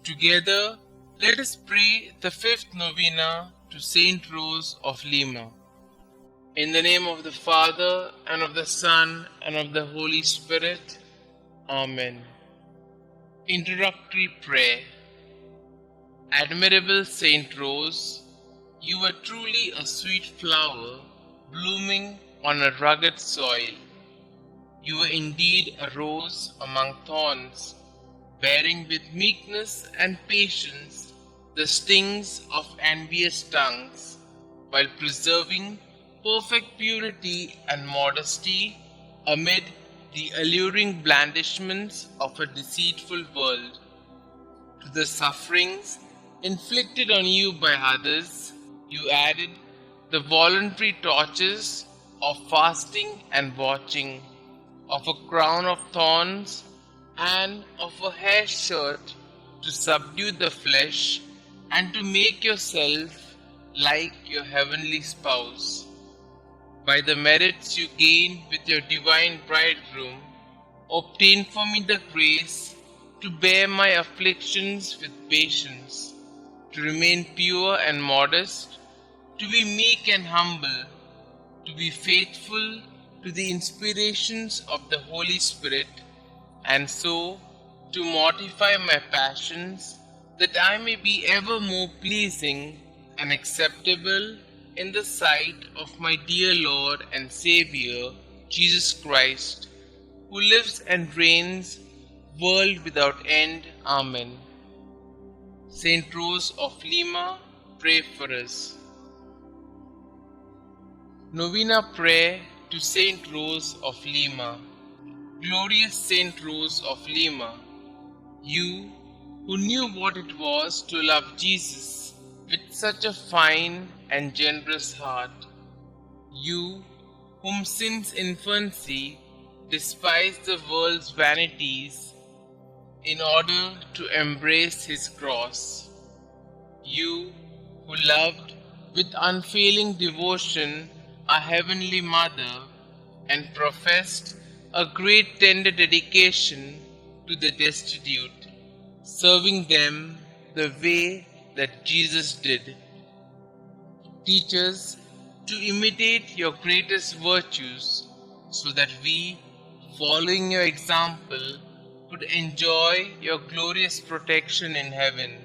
Together, let us pray the fifth novena to St Rose of Lima. In the name of the Father, and of the Son, and of the Holy Spirit. Amen. Introductory Prayer. Admirable St Rose, you were truly a sweet flower blooming on a rugged soil. You were indeed a rose among thorns, bearing with meekness and patience the stings of envious tongues, while preserving perfect purity and modesty amid the alluring blandishments of a deceitful world. To the sufferings inflicted on you by others, you added the voluntary tortures of fasting and watching, of a crown of thorns and of a hair shirt to subdue the flesh and to make yourself like your heavenly spouse. By the merits you gained with your divine bridegroom, obtain for me the grace to bear my afflictions with patience, to remain pure and modest, to be meek and humble, to be faithful to the inspirations of the Holy Spirit, and so to mortify my passions, that I may be ever more pleasing and acceptable in the sight of my dear Lord and Xavier, Jesus Christ, who lives and reigns, world without end. Amen. St Rose of Lima, pray for us. Novena Prayer to St Rose of Lima. Glorious St Rose of Lima, you who knew what it was to love Jesus with such a fine and generous heart, you whom since infancy despised the world's vanities in order to embrace his cross, you who loved with unfailing devotion our Heavenly Mother and professed a great tender dedication to the destitute, serving them the way that Jesus did. Teach us to imitate your greatest virtues, so that we, following your example, could enjoy your glorious protection in heaven.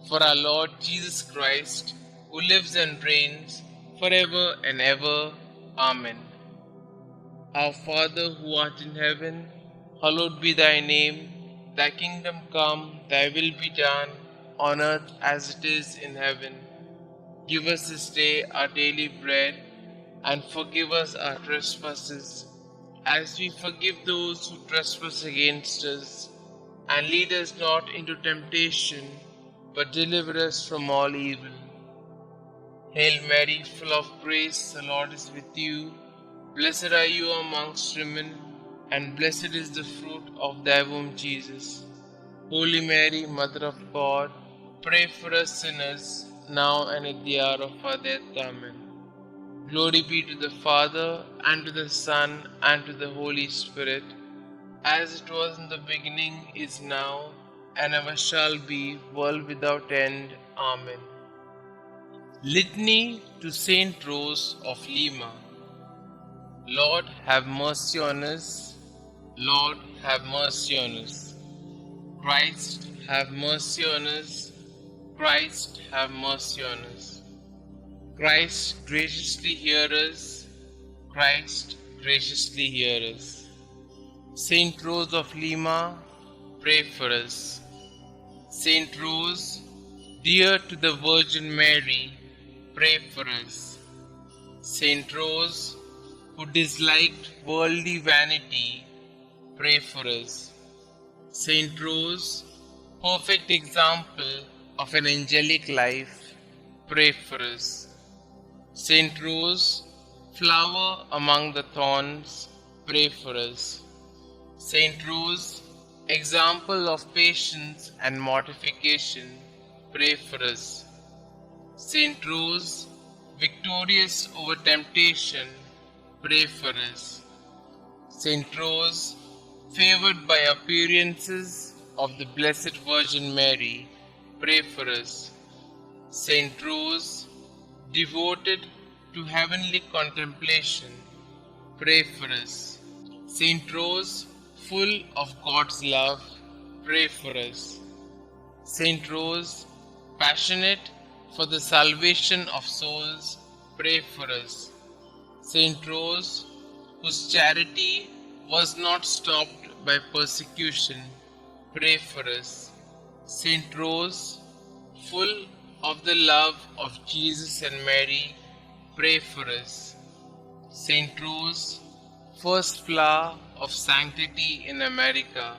For our Lord Jesus Christ, who lives and reigns forever and ever. Amen. Our Father who art in heaven, hallowed be thy name. Thy kingdom come, thy will be done, on earth as it is in heaven. Give us this day our daily bread, and forgive us our trespasses, as we forgive those who trespass against us. And lead us not into temptation, but deliver us from all evil. Hail Mary, full of grace, the Lord is with you. Blessed are you amongst women, and blessed is the fruit of thy womb, Jesus. Holy Mary, Mother of God, pray for us sinners, now and at the hour of our death. Amen. Glory be to the Father, and to the Son, and to the Holy Spirit, as it was in the beginning, is now, and ever shall be, world without end. Amen. Litany to St Rose of Lima. Lord, have mercy on us. Lord, have mercy on us. Christ, have mercy on us. Christ, have mercy on us. Christ, graciously hear us. Christ, graciously hear us. St Rose of Lima, pray for us. St Rose, dear to the Virgin Mary, pray for us. St Rose, who disliked worldly vanity, pray for us. St Rose, perfect example of an angelic life, pray for us. St Rose, flower among the thorns, pray for us. St Rose, example of patience and mortification, pray for us. St Rose, victorious over temptation, pray for us. St Rose, favored by appearances, of the Blessed Virgin Mary, pray for us. St Rose, devoted to heavenly contemplation, pray for us. St Rose, full of God's love, pray for us. St Rose, passionate for the salvation of souls, pray for us. St Rose, whose charity was not stopped by persecution, pray for us. St Rose, full of the love of Jesus and Mary, pray for us. St Rose, first flower of sanctity in America,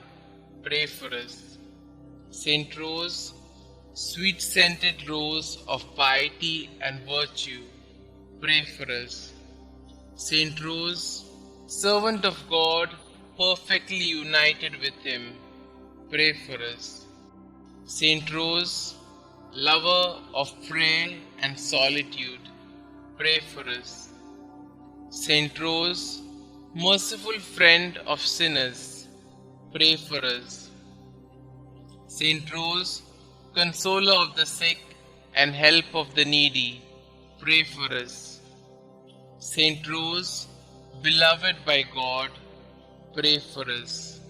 pray for us. St Rose, sweet-scented rose of piety and virtue, pray for us. St Rose, servant of God, perfectly united with Him, pray for us. St Rose, lover of prayer and solitude, pray for us. St Rose, merciful friend of sinners, pray for us. St Rose, consoler of the sick and help of the needy, pray for us. St Rose, beloved by God, pray for us.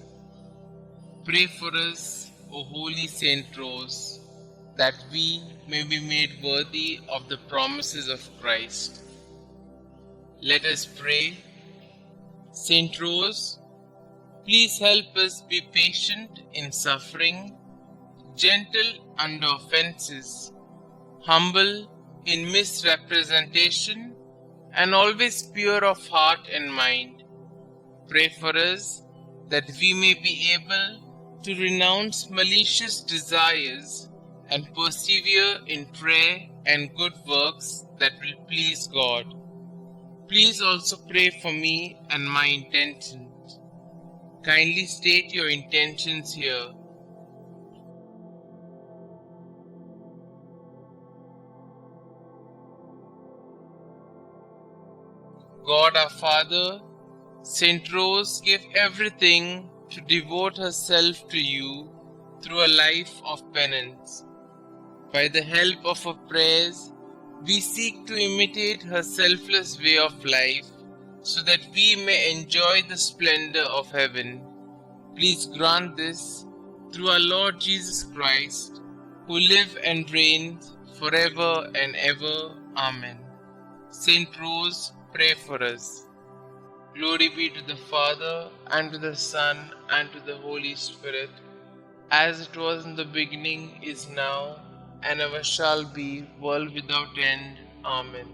Pray for us, O Holy St Rose, that we may be made worthy of the promises of Christ. Let us pray. St Rose, please help us be patient in suffering, gentle under offenses, humble in misrepresentation, and always pure of heart and mind. Pray for us that we may be able to renounce malicious desires and persevere in prayer and good works that will please God. Please also pray for me and my intentions. Kindly state your intentions here. God our Father, St Rose gave everything to devote herself to you through a life of penance. By the help of her prayers, we seek to imitate her selfless way of life so that we may enjoy the splendor of heaven. Please grant this through our Lord Jesus Christ, who lives and reigns forever and ever. Amen. St Rose, pray for us. Glory be to the Father, and to the Son, and to the Holy Spirit, as it was in the beginning, is now, and ever shall be, world without end. Amen.